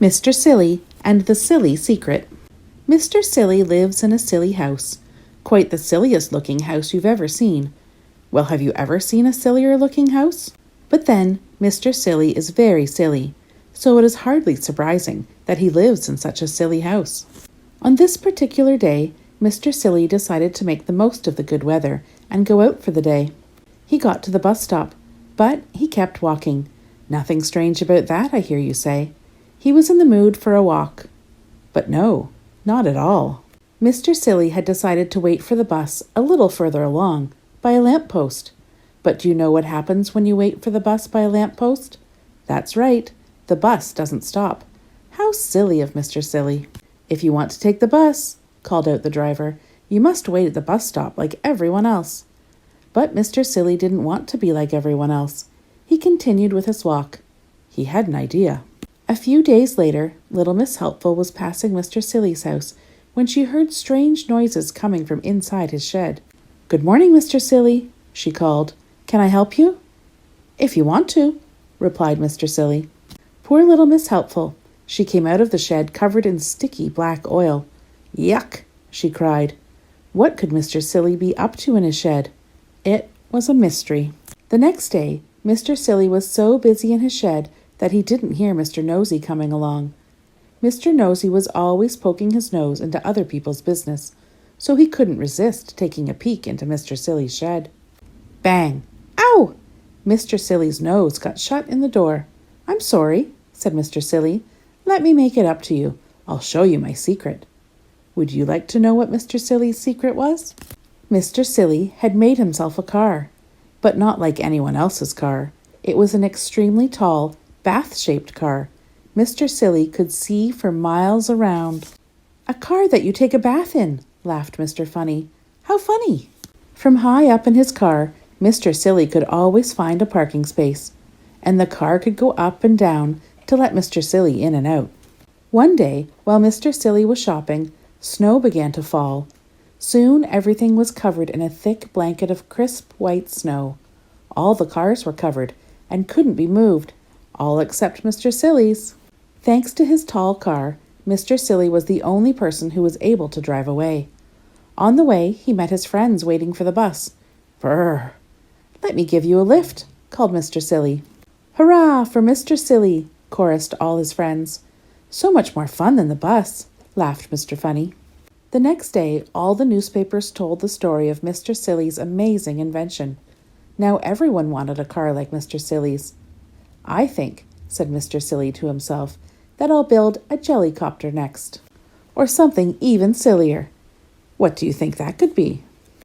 Mr. Silly and the Silly Secret. Mr. Silly lives in a silly house. Quite the silliest looking house you've ever seen. Well, have you ever seen a sillier looking house? But then, Mr. Silly is very silly, so it is hardly surprising that he lives in such a silly house. On this particular day, Mr. Silly decided to make the most of the good weather and go out for the day. He got to the bus stop, but he kept walking. Nothing strange about that, I hear you say. He was in the mood for a walk. But no, not at all. Mr. Silly had decided to wait for the bus a little further along, by a lamp post. But do you know what happens when you wait for the bus by a lamp post? That's right, the bus doesn't stop. How silly of Mr. Silly. If you want to take the bus, called out the driver, you must wait at the bus stop like everyone else. But Mr. Silly didn't want to be like everyone else. He continued with his walk. He had an idea. A few days later, little Miss Helpful was passing Mr. Silly's house when she heard strange noises coming from inside his shed. "Good morning, Mr. Silly," she called. "Can I help you?" "If you want to," replied Mr. Silly. Poor little Miss Helpful. She came out of the shed covered in sticky black oil. "Yuck!" she cried. What could Mr. Silly be up to in his shed? It was a mystery. The next day, Mr. Silly was so busy in his shed that he didn't hear Mr. Nosy coming along. Mr. Nosy was always poking his nose into other people's business, so he couldn't resist taking a peek into Mr. Silly's shed. Bang! Ow! Mr. Silly's nose got shut in the door. "I'm sorry," said Mr. Silly. "Let me make it up to you. I'll show you my secret." Would you like to know what Mr. Silly's secret was? Mr. Silly had made himself a car, but not like anyone else's car. It was an extremely tall, bath-shaped car. Mr. Silly could see for miles around. "A car that you take a bath in," laughed Mr. Funny. "How funny!" From high up in his car, Mr. Silly could always find a parking space, and the car could go up and down to let Mr. Silly in and out. One day, while Mr. Silly was shopping, snow began to fall. Soon everything was covered in a thick blanket of crisp white snow. All the cars were covered and couldn't be moved, all except Mr. Silly's. Thanks to his tall car, Mr. Silly was the only person who was able to drive away. On the way, he met his friends waiting for the bus. Brrr! "Let me give you a lift," called Mr. Silly. "Hurrah for Mr. Silly!" chorused all his friends. "So much more fun than the bus," laughed Mr. Funny. The next day, all the newspapers told the story of Mr. Silly's amazing invention. Now everyone wanted a car like Mr. Silly's. "I think," said Mr. Silly to himself, "that I'll build a jellycopter next. Or something even sillier. What do you think that could be?"